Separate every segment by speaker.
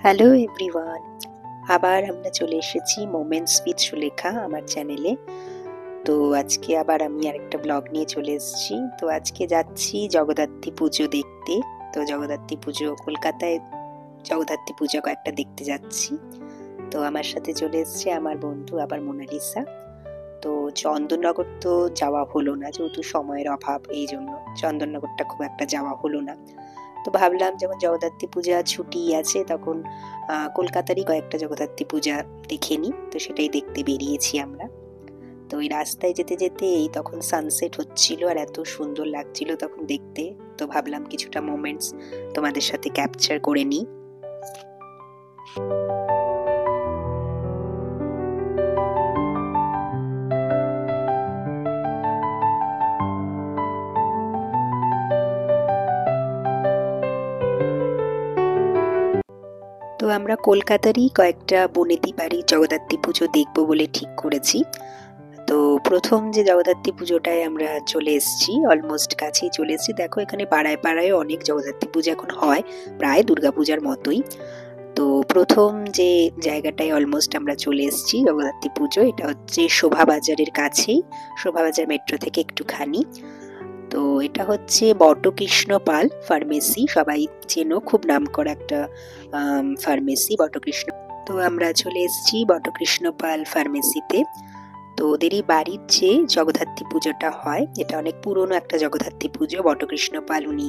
Speaker 1: Hello everyone, আবার আমরা চলে এসেছি মোমেন্টস উইথ সুলেখা আমার চ্যানেলে। তো আজকে আবার আমি আরেকটা ব্লগ নিয়ে চলে এসেছি। তো আজকে যাচ্ছি জগদ্ধাত্রী পুজো দেখতে। তো জগদ্ধাত্রী পুজো কলকাতায়, জগদ্ধাত্রী পুজো কয়েকটা দেখতে যাচ্ছি। তো আমার সাথে চলে এসেছে আমার বন্ধু আবার মোনালিসা। তো চন্দননগর তো যাওয়া হলো না, যেহেতু সময়ের অভাব, এই জন্য চন্দননগরটা খুব একটা যাওয়া হলো না। তো ভাবলাম যখন জগদ্ধাত্রী পূজা ছুটি আছে তখন কলকাতারই কয়েকটা জগদ্ধাত্রী পূজা দেখে নিই। তো সেটাই দেখতে বেরিয়েছি আমরা। তো ওই রাস্তায় যেতে যেতে এই তখন সানসেট হচ্ছিল আর এত সুন্দর লাগছিল তখন দেখতে। তো ভাবলাম কিছুটা মোমেন্টস তোমাদের সাথে ক্যাপচার করে নিই। তো আমরা কলকাতারই কয়েকটা বনেদি বাড়ির জগদ্ধাত্রী পুজো দেখবো বলে ঠিক করেছি। তো প্রথম যে জগদ্ধাত্রী পুজোটায় আমরা চলে এসেছি, অলমোস্ট কাছেই চলে এসেছি। দেখো এখানে পাড়ায় পাড়ায় অনেক জগদ্ধাত্রী পুজো এখন হয়, প্রায় দুর্গাপূজার মতোই। তো প্রথম যে জায়গাটায় অলমোস্ট আমরা চলে এসেছি জগদ্ধাত্রী পুজো, এটা হচ্ছে শোভাবাজারের কাছেই, শোভাবাজার মেট্রো থেকে একটুখানি। তো এটা হচ্ছে বটকৃষ্ণ পাল ফার্মেসি, সবাই চেনো, খুব নামকরা একটা ফার্মেসি বটকৃষ্ণ। তো আমরা চলে এসেছি বটকৃষ্ণ পাল ফার্মেসিতে। তো ওদেরই বাড়ির যে জগদ্ধাত্রী পুজোটা হয়, এটা অনেক পুরনো একটা জগদ্ধাত্রী পুজো। বটকৃষ্ণ পাল উনি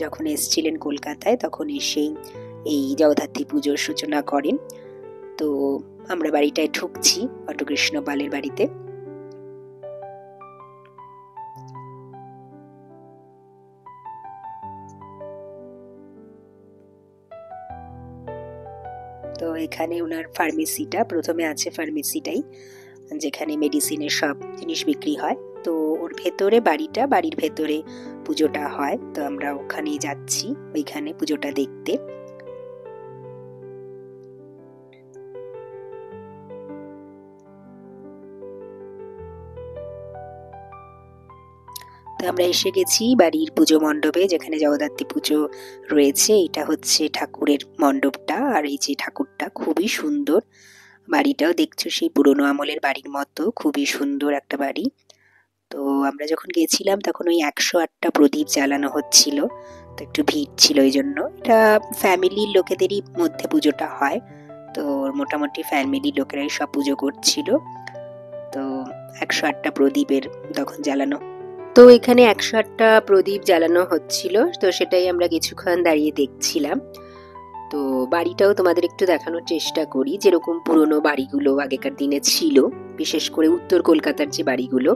Speaker 1: যখন এসেছিলেন কলকাতায় তখন এসেই এই জগদ্ধাত্রী পুজোর সূচনা করেন। তো আমরা বাড়িটায় ঢুকছি, বটকৃষ্ণ পালের বাড়িতে। তো এখানে ওনার ফার্মেসিটা প্রথমে আছে, ফার্মেসিটাই যেখানে মেডিসিনের সব জিনিস বিক্রি হয়। তো ওর ভেতরে বাড়িটা, বাড়ির ভেতরে পুজোটা হয়। তো আমরা ওখানেই যাচ্ছি ওইখানে পুজোটা দেখতে। তো আমরা এসে গেছি বাড়ির পুজো মণ্ডপে, যেখানে জগদ্ধাত্রী পুজো রয়েছে। এটা হচ্ছে ঠাকুরের মণ্ডপটা, আর এই যে ঠাকুরটা খুবই সুন্দর। বাড়িটাও দেখছো সেই পুরোনো আমলের বাড়ির মতো, খুবই সুন্দর একটা বাড়ি। তো আমরা যখন গেছিলাম তখন ওই 108টা প্রদীপ জ্বালানো হচ্ছিল, তো একটু ভিড় ছিল। ওই জন্য এটা ফ্যামিলির লোকেদেরই মধ্যে পুজোটা হয়। তো মোটামুটি ফ্যামিলির লোকেরাই সব পুজো করছিল। তো 108টা প্রদীপের তখন জ্বালানো, তো এখানে 108টা প্রদীপ জ্বালানো হচ্ছিল। তো সেটাই আমরা কিছুক্ষণ দাঁড়িয়ে দেখছিলাম। তো বাড়িটাও তোমাদের একটু দেখানোর চেষ্টা করি, যেরকম পুরনো বাড়িগুলো আগেকার দিনে ছিল, বিশেষ করে উত্তর কলকাতার যে বাড়িগুলো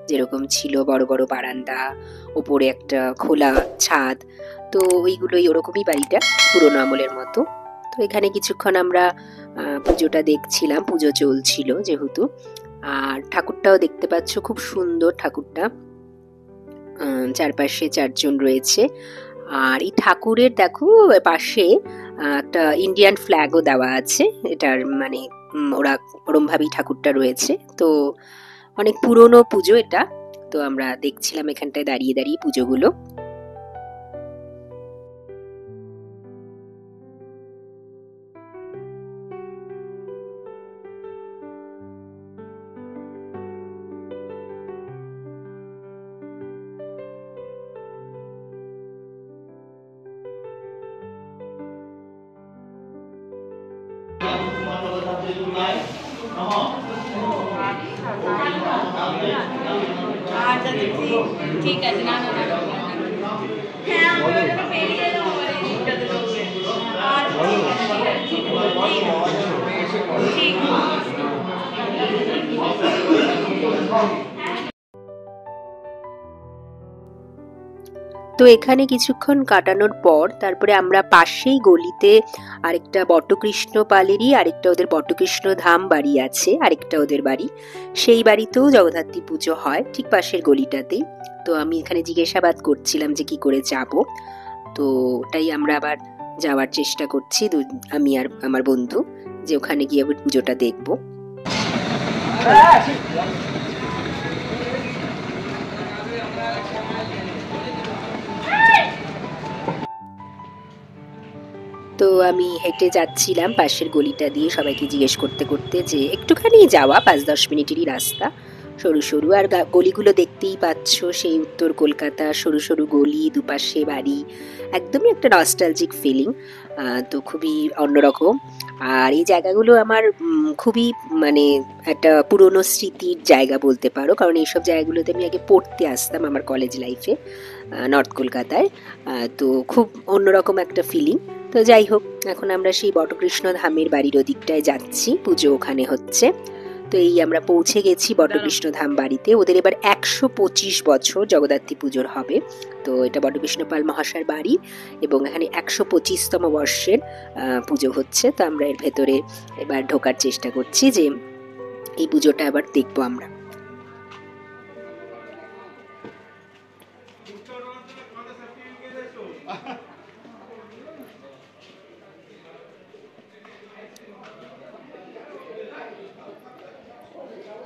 Speaker 1: যেরকম ছিল, বড় বড় বারান্দা, ওপরে একটা খোলা ছাদ। তো ওইগুলোই ওরকমই বাড়িটা, পুরনো আমলের মতো। তো এখানে কিছুক্ষণ আমরা পুজোটা দেখছিলাম, পুজো চলছিল যেহেতু। আর ঠাকুরটাও দেখতে পাচ্ছ, খুব সুন্দর ঠাকুরটা। চারপাশে চারজন রয়েছে। আর এই ঠাকুরের দেখো পাশে একটা ইন্ডিয়ান ফ্ল্যাগও দেওয়া আছে। এটার মানে ওরা ওরম ভাবেই ঠাকুরটা রয়েছে। তো অনেক পুরনো পুজো এটা। তো আমরা দেখছিলাম এখানটায় দাঁড়িয়ে দাঁড়িয়ে পুজোগুলো।
Speaker 2: ঠিক আছে, না না না
Speaker 1: তো এখানে কিছুক্ষণ কাটানোর পর তারপরে আমরা পাশেই গলিতে আরেকটা বটকৃষ্ণ পালেরই আরেকটা ওদের বটকৃষ্ণ ধাম বাড়ি আছে, আরেকটা ওদের বাড়ি, সেই বাড়িতেও জগদ্ধাত্রী পুজো হয় ঠিক পাশের গলিটাতেই। তো আমি এখানে জিজ্ঞাসাবাদ করছিলাম যে কি করে যাব। তো ওটাই আমরা আবার যাওয়ার চেষ্টা করছি, আমি আর আমার বন্ধু, যে ওখানে গিয়ে পুজোটা দেখবো। তো আমি হেঁটে যাচ্ছিলাম পাশের গলিটা দিয়ে, সবাইকে জিজ্ঞেস করতে করতে যে একটুখানি যাওয়া 5-10 মিনিটেরই রাস্তা, সরু সরু। আর গলিগুলো দেখতেই পাচ্ছ, সেই উত্তর কলকাতা, সরু সরু গলি, দুপাশে বাড়ি, একদমই একটা নস্টালজিক ফিলিং। তো খুবই অন্যরকম। আর এই জায়গাগুলো আমার খুবই মানে একটা পুরনো স্মৃতির জায়গা বলতে পারো, কারণ এইসব জায়গাগুলোতে আমি আগে পড়তে আসতাম আমার কলেজ লাইফে, নর্থ কলকাতায়। তো খুব অন্যরকম একটা ফিলিং। তো যাই হোক, এখন আমরা সেই বটকৃষ্ণ ধামের বাড়ির ওদিকটায় যাচ্ছি, পুজো ওখানে হচ্ছে। তো এই আমরা পৌঁছে গেছি বটকৃষ্ণ ধাম বাড়িতে। ওদের এবার 125 বছর জগদ্ধাত্রী পুজোর হবে। তো এটা বটকৃষ্ণ পাল মহাশয়ের বাড়ি এবং এখানে 125তম বর্ষের পুজো হচ্ছে। তো আমরা এর ভেতরে এবার ঢোকার চেষ্টা করছি যে এই পুজোটা আবার দেখবো আমরা।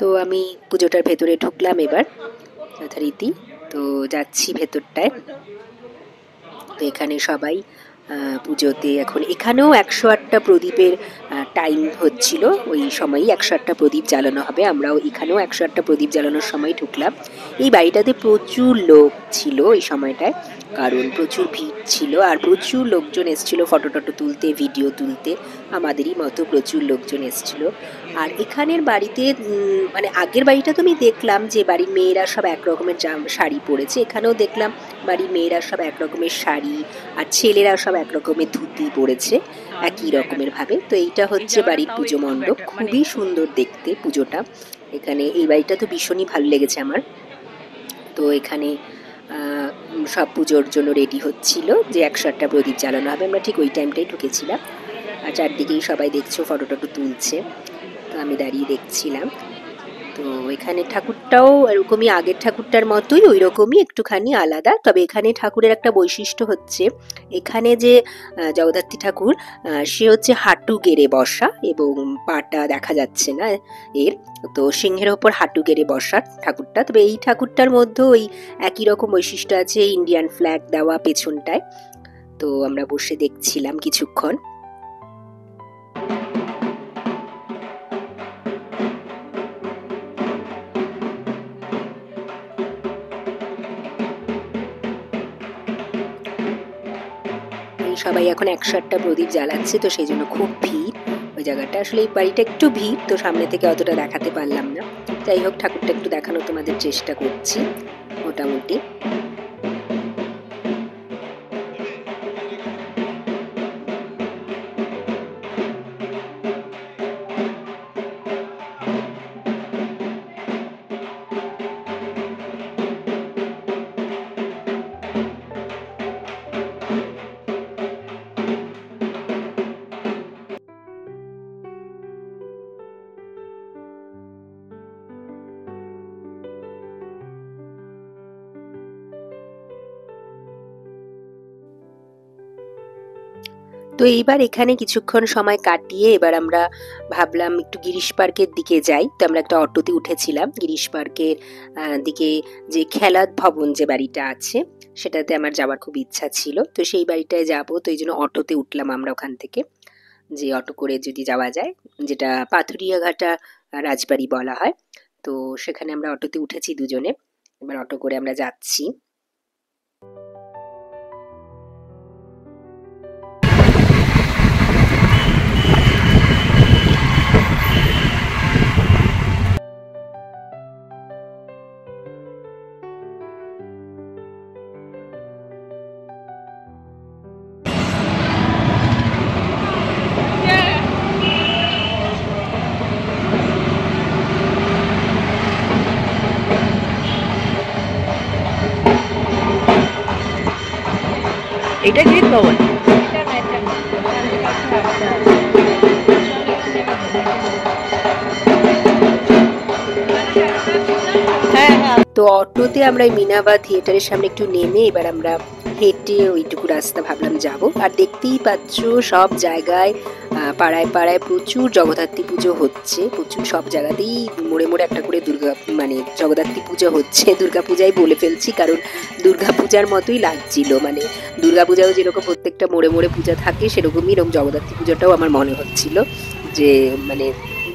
Speaker 1: তো আমি পুজোটার ভেতরে ঢুকলাম এবার যথারীতি। তো যাচ্ছি ভেতরটায়। তো এখানে সবাই পুজোতে এখন এখানেও 108টা প্রদীপের টাইম হচ্ছিল, ওই সময়ই 108টা প্রদীপ জ্বালানো হবে। আমরাও এখানেও 108টা প্রদীপ জ্বালানোর সময় ঢুকলাম। এই বাড়িটাতে প্রচুর লোক ছিল এই সময়টায়, কারণ প্রচুর ভিড় ছিল আর প্রচুর লোকজন এসেছিল ফটো টটো তুলতে, ভিডিও তুলতে। আমাদেরই মতো প্রচুর লোকজন এসেছিল। আর এখানের বাড়িতে মানে আগের বাড়িটা তো আমি দেখলাম যে বাড়ির মেয়েরা সব এক রকমের শাড়ি পরেছে, এখানেও দেখলাম বাড়ির মেয়েরা সব এক রকমের শাড়ি আর ছেলেরা সব এক রকমের ধুতি পরেছে একই রকমের ভাবে। তো এইটা হচ্ছে বাড়ির পুজো মণ্ডপ, খুবই সুন্দর দেখতে পুজোটা। এখানে এই বাড়িটা তো ভীষণই ভালো লেগেছে আমার। তো এখানে সব পুজোর জন্য রেডি হচ্ছিল যে 108টা প্রদীপ জ্বালানো হবে। আমরা ঠিক ওই টাইমটাই ঢুকেছিলাম। আর চারদিকেই সবাই দেখছো ফটো টটো তুলছে, তো আমি দাঁড়িয়ে দেখছিলাম। তো এখানে ঠাকুরটাও এরকমই, আগের ঠাকুরটার মতোই, ওই রকমই, একটুখানি আলাদা। তবে এখানে ঠাকুরের একটা বৈশিষ্ট্য হচ্ছে, এখানে যে জগদ্ধাত্রী ঠাকুর সে হচ্ছে হাঁটু গেড়ে বসা এবং পাটা দেখা যাচ্ছে না এর। তো সিংহের ওপর হাঁটু গেড়ে বসা ঠাকুরটা। তবে এই ঠাকুরটার মধ্যেও ওই একই রকম বৈশিষ্ট্য আছে, ইন্ডিয়ান ফ্ল্যাগ দেওয়া পেছনটায়। তো আমরা বসে দেখছিলাম কিছুক্ষণ। সবাই এখন 108টা প্রদীপ জ্বালাচ্ছে, তো সেই জন্য খুব ভিড় ওই জায়গাটা। আসলে এই বাড়িটা একটু ভিড়, তো সামনে থেকে অতটা দেখাতে পারলাম না। যাই হোক, ঠাকুরটা একটু দেখানোর তোমাদের চেষ্টা করছি মোটামুটি। তো এইবার এখানে কিছুক্ষণ সময় কাটিয়ে এবার আমরা ভাবলাম একটু গিরিশ পার্কের দিকে যাই। তো আমরা একটা অটোতে উঠেছিলাম গিরিশ পার্কের দিকে, যে খেলার ভবন যে বাড়িটা আছে সেটাতে আমার যাওয়ার খুব ইচ্ছা ছিল। তো সেই বাড়িটায় যাব, তো এই জন্য অটোতে উঠলাম আমরা ওখান থেকে, যে অটো করে যদি যাওয়া যায়, যেটা পাথুরিয়াঘাটা রাজবাড়ি বলা হয়। তো সেখানে আমরা অটোতে উঠেছি দুজনে, এবার অটো করে আমরা যাচ্ছি।
Speaker 3: এটা গিরিশ ভবন।
Speaker 1: তো অটোতে আমরা মিনাবা থিয়েটারের সামনে একটু নেমে এবার আমরা হেঁটে ওইটুকু রাস্তা ভাবলাম যাব। আর দেখতেই পাচ্ছ সব জায়গায় পাড়ায় পাড়ায় প্রচুর জগদ্ধাত্রী পুজো হচ্ছে, প্রচুর সব জায়গাতেই মোড়ে মোড়ে একটা করে মানে জগদ্ধাত্রী পুজো হচ্ছে। দুর্গা পূজাই বলে ফেলছি, কারণ দুর্গা পূজার মতোই লাগছিল। মানে দুর্গা পূজাও যেরকম প্রত্যেকটা মোড়ে মোড়ে পূজা থাকে, সেরকমই এরকম জগদ্ধাত্রী পুজোটাও আমার মনে হচ্ছিল যে মানে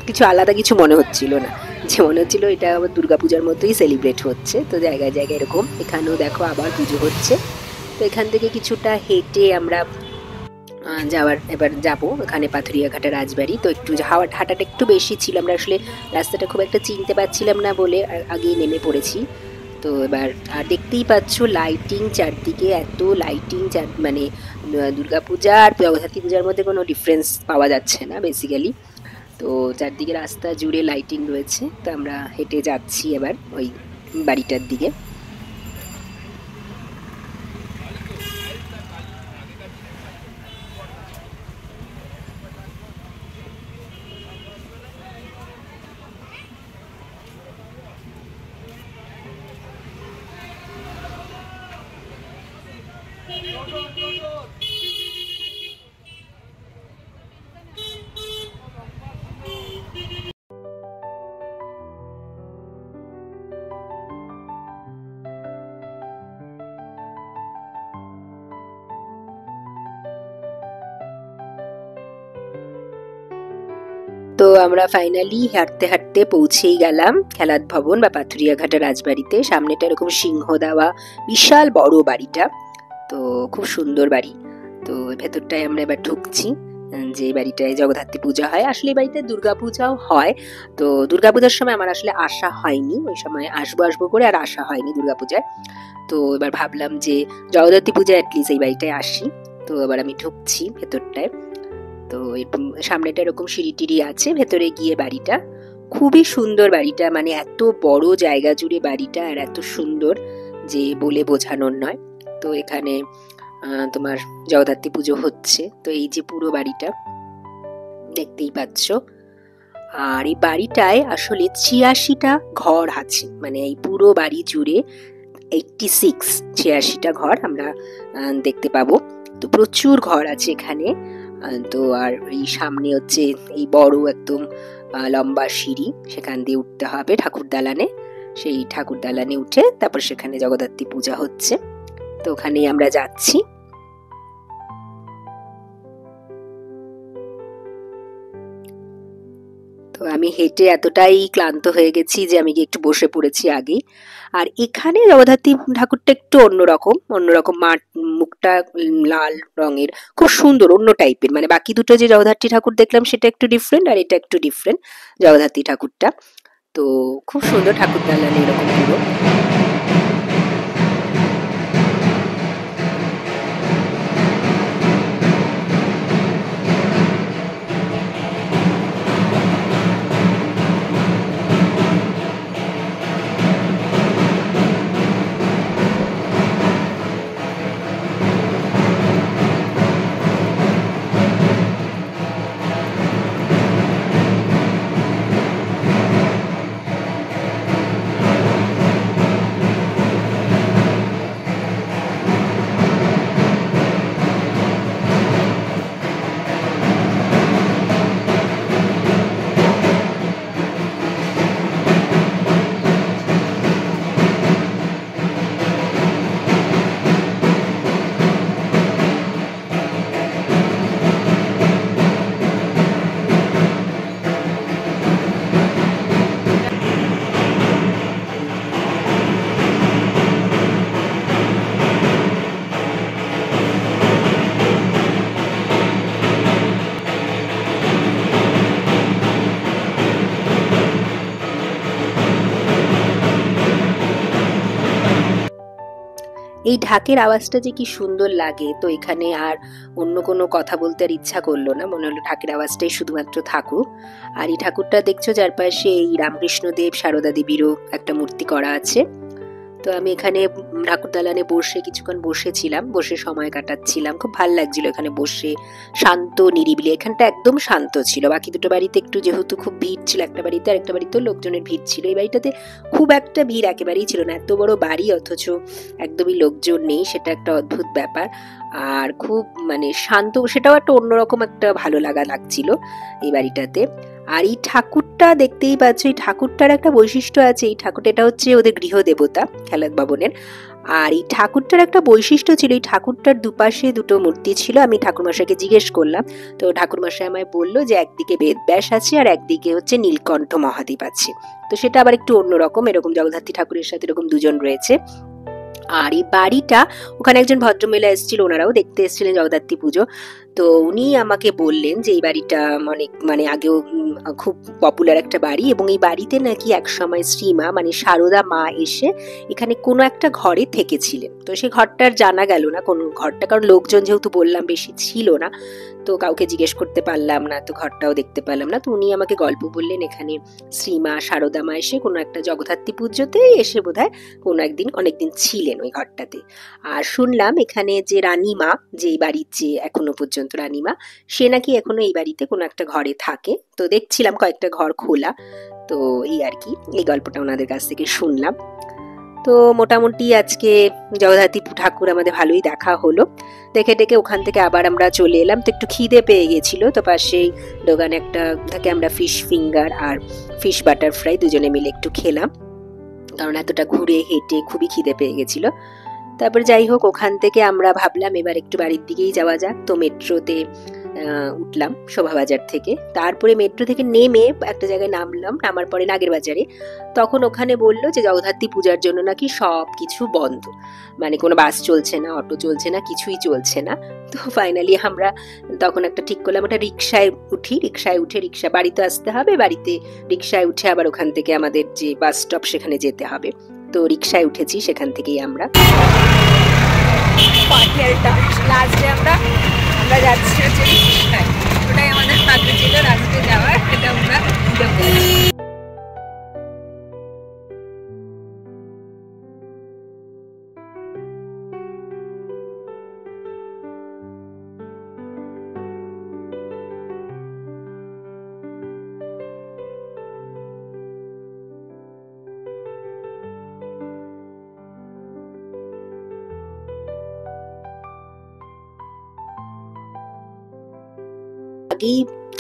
Speaker 1: কিছু আলাদা কিছু মনে হচ্ছিল না, যে মনে হচ্ছিল এটা আবার দুর্গা পূজার মতোই সেলিব্রেট হচ্ছে। তো জায়গায় জায়গায় এরকম, এখানেও দেখো আবার পুজো হচ্ছে। তো এখান থেকে কিছুটা হেঁটে আমরা এবার যাবো এখানে পাথুরিয়া ঘাটা রাজবাড়ি। তো একটু হাঁটাটা একটু বেশি ছিল, আমরা আসলে রাস্তাটা খুব একটা চিনতে পারছিলাম না বলে আগেই নেমে পড়েছি। তো এবার আর দেখতেই পাচ্ছ লাইটিং চারদিকে, এত লাইটিং, মানে দুর্গাপূজা আর জগদ্ধাত্রী পূজার মধ্যে কোনো ডিফারেন্স পাওয়া যাচ্ছে না বেসিক্যালি। তো চারদিকে রাস্তা জুড়ে লাইটিং রয়েছে। তো আমরা হেঁটে যাচ্ছি এবার ওই বাড়িটার দিকে। তো আমরা ফাইনালি হাঁটতে হাঁটতে পৌঁছেই গেলাম খেলাত ভবন বা পাথুরিয়া ঘাটা রাজবাড়িতে। সামনেটা এরকম সিংহ দেওয়া বিশাল বড় বাড়িটা, তো খুব সুন্দর বাড়ি। তো ভেতরটায় আমরা এবার ঢুকছি, যে বাড়িটায় জগদ্ধাত্রী পূজা হয়। আসলে এই বাড়িতে দুর্গাপূজাও হয়। তো দুর্গাপূজার সময় আমার আসলে আসা হয়নি, ওই সময় আসবো আসবো করে আর আসা হয়নি দুর্গাপূজায়। তো এবার ভাবলাম যে জগদ্ধাত্রী পূজায় অ্যাটলিস্ট এই বাড়িটায় আসি। তো এবার আমি ঢুকছি ভেতরটায়। তো সামনেটা এরকম সিঁড়ি টিড়ি আছে, ভেতরে গিয়ে বাড়িটা খুবই সুন্দর। বাড়িটা মানে এত বড় জায়গা জুড়ে বাড়িটা, আর এত সুন্দর যে বলে বোঝানোর নয়। তো এখানে তোমার জগদ্ধাত্রী পুজো হচ্ছে। তো এই যে পুরো বাড়িটা দেখতেই পাচ্ছ। আর এই বাড়িটায় আসলে ৮৬টা ঘর আছে, মানে এই পুরো বাড়ি জুড়ে 86টা ঘর আমরা দেখতে পাবো। তো প্রচুর ঘর আছে এখানে। তো আর এই সামনে হচ্ছে এই বড় একদম লম্বা সিঁড়ি, সেখান দিয়ে উঠতে হবে ঠাকুর দালানে। সেই ঠাকুর দালানে উঠে তারপর সেখানে জগদ্ধাত্রী পূজা হচ্ছে। তো ওখানেই আমরা যাচ্ছি। তো আমি হেঁটে এতটাই ক্লান্ত হয়ে গেছি যে আমি একটু বসে পড়েছি আগেই। আর এখানে জগদ্ধাত্রী ঠাকুরটা একটু অন্যরকম মুখটা লাল রঙের, খুব সুন্দর, অন্য টাইপের। মানে বাকি দুটো যে জগদ্ধাত্রী ঠাকুর দেখলাম সেটা একটু ডিফারেন্ট, আর এটা একটু ডিফারেন্ট জগদ্ধাত্রী ঠাকুরটা। তো খুব সুন্দর ঠাকুর দালানে এরকম পুরো। এই ঢাকের আওয়াজটা যে কি সুন্দর লাগে। তো এখানে আর অন্য কোনো কথা বলতে আর ইচ্ছা করলো না, মনে হলো ঢাকের আওয়াজটাই শুধুমাত্র থাকুক। আর এই ঠাকুরটা দেখছো চারপাশে এই রামকৃষ্ণদেব, সারদা দেবীরও একটা মূর্তি করা আছে। তো আমি এখানে ঠাকুর দালানে বসে কিছুক্ষণ বসেছিলাম, বসে সময় কাটাচ্ছিলাম। খুব ভালো লাগছিল এখানে বসে, শান্ত নিরিবিলি। এখানটা একদম শান্ত ছিল। বাকি দুটো বাড়িতে একটু যেহেতু খুব ভিড় ছিল, একটা বাড়িতে আর একটা বাড়িতেও লোকজনের ভিড় ছিল। এই বাড়িটাতে খুব একটা ভিড় একেবারেই ছিল না। এত বড় বাড়ি অথচ একদমই লোকজন নেই, সেটা একটা অদ্ভুত ব্যাপার। আর খুব মানে শান্ত, সেটাও একটা অন্যরকম একটা ভালো লাগছিল এই বাড়িটাতে। আর এই ঠাকুরটা দেখতেই পাচ্ছ, এই ঠাকুরটার একটা বৈশিষ্ট্য আছে। এই ঠাকুরটা, এটা হচ্ছে ওদের গৃহদেবতা খেলাত ভবনের। আর এই ঠাকুরটার একটা বৈশিষ্ট্য ছিল, এই ঠাকুরটার দুপাশে দুটো মূর্তি ছিল। আমি ঠাকুরমশাইকে জিজ্ঞেস করলাম, তো ঠাকুরমশাই আমায় বললো যে একদিকে বেদব্যাস আছে আর একদিকে হচ্ছে নীলকণ্ঠ মহাদেব আছে। তো সেটা আবার একটু অন্যরকম, এরকম জগদ্ধাত্রী ঠাকুরের সাথে এরকম দুজন রয়েছে। আর এই বাড়িটা, ওখানে একজন ভদ্রমহিলা এসেছিল, ওনারাও দেখতে এসেছিলেন জগদ্ধাত্রী পুজো। তো উনি আমাকে বললেন যে এই বাড়িটা অনেক মানে আগেও খুব পপুলার একটা বাড়ি, এবং এই বাড়িতে নাকি একসময় শ্রীমা মানে সারদা মা এসে এখানে কোনো একটা ঘরে থেকেছিলেন। তো সেই ঘরটার জানা গেল না কোন ঘরটা, কারণ লোকজন যেহেতু বললাম বেশি ছিল না, তো কাউকে জিজ্ঞেস করতে পারলাম না, তো ঘরটাও দেখতে পেলাম না। তো উনি আমাকে গল্প বললেন এখানে শ্রীমা সারদা মা এসে কোনো একটা জগদ্ধাত্রী পুজোতে এসে বোধহয় কোনো একদিন অনেকদিন ছিলেন ওই ঘরটাতে। আর শুনলাম এখানে যে রানীমা, যে এই বাড়ির যে এখনো পর্যন্ত রানীমা, সে নাকি এখনো এই বাড়িতে কোনো একটা ঘরে থাকে। তো দেখছিলাম কয়েকটা ঘর খোলা। তো এই আর কি, এই গল্পটা ওনাদের কাছ থেকে শুনলাম। তো মোটামুটি আজকে জগদ্ধাত্রী ঠাকুর আমাদের ভালোই দেখা হলো। দেখে টেকে ওখান থেকে আবার আমরা চলে এলাম। তো একটু খিদে পেয়ে গেছিল, তো পাশেই দোকানে একটা থেকে আমরা ফিশ ফিঙ্গার আর ফিশ বাটার ফ্রাই দুজনে মিলে একটু খেলাম, কারণ এতটা ঘুরে হেঁটে খুবই খিদে পেয়ে গেছিল। তারপর যাই হোক, ওখান থেকে আমরা ভাবলাম এবার একটু বাড়ির দিকেই যাওয়া যাক। তো মেট্রোতে উঠলাম শোভাবাজার থেকে। তারপরে মেট্রো থেকে নেমে একটা জায়গায় নামলাম, নামার পরে নাগের বাজারে। তখন ওখানে বললো যে জগদ্ধাত্রী পূজার জন্য নাকি সব কিছু বন্ধ, মানে কোনো বাস চলছে না, অটো চলছে না, কিছুই চলছে না। তো ফাইনালি আমরা তখন একটা ঠিক করলাম, একটা রিক্সায় উঠি। রিক্সায় উঠে রিক্সা বাড়িতে আসতে হবে, বাড়িতে রিক্সায় উঠে আবার ওখান থেকে আমাদের যে বাস স্টপ সেখানে যেতে হবে। তো রিক্সায় উঠেছি, সেখান থেকেই আমরা
Speaker 3: লাস্টে আমরা যাচ্ছি হচ্ছে রিক্সায়। ওটাই আমাদের পাত্র ছিল লাস্টে যাওয়ার, এটা আমরা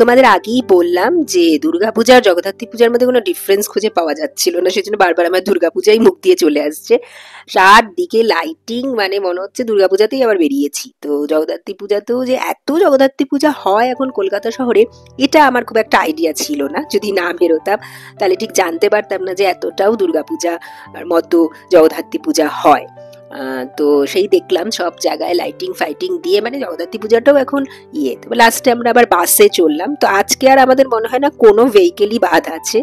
Speaker 1: তোমাদের আগেই বললাম যে দুর্গাপূজা আর জগদ্ধাত্রী পূজার মধ্যে কোনো ডিফারেন্স খুঁজে পাওয়া যাচ্ছিল না, সেজন্য বারবার আমার দুর্গাপূজাই মুখ দিয়ে চলে আসছে। চারদিকে লাইটিং, মানে মনে হচ্ছে দুর্গাপূজাতেই আবার বেরিয়েছি। তো জগদ্ধাত্রী পূজাতেও যে এত জগদ্ধাত্রী পূজা হয় এখন কলকাতা শহরে, এটা আমার খুব একটা আইডিয়া ছিল না। যদি না বেরোতাম তাহলে ঠিক জানতে পারতাম না যে এতটাও দুর্গাপূজার মতো জগদ্ধাত্রী পূজা হয়। তো সেই দেখলাম সব জায়গায় লাইটিং ফাইটিং দিয়ে, মানে জগদ্ধাত্রী পূজাটাও এখন ইয়ে। তো লাস্টে আমরা আবার বাসে চললাম। তো আজকে আর আমাদের মনে হয় না কোনো ভেহিকেলই বাদ আছে,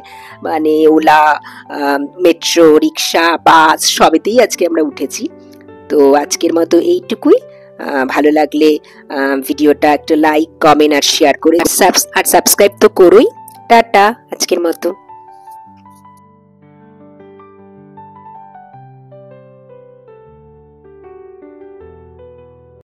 Speaker 1: মানে ওলা, মেট্রো, রিক্সা, বাস সবেতেই আজকে আমরা উঠেছি। তো আজকের মতো এইটুকুই। ভালো লাগলে ভিডিওটা একটা লাইক, কমেন্ট আর শেয়ার করে, আর সাবস্ক্রাইব তো করোই। টাটা আজকের মতো।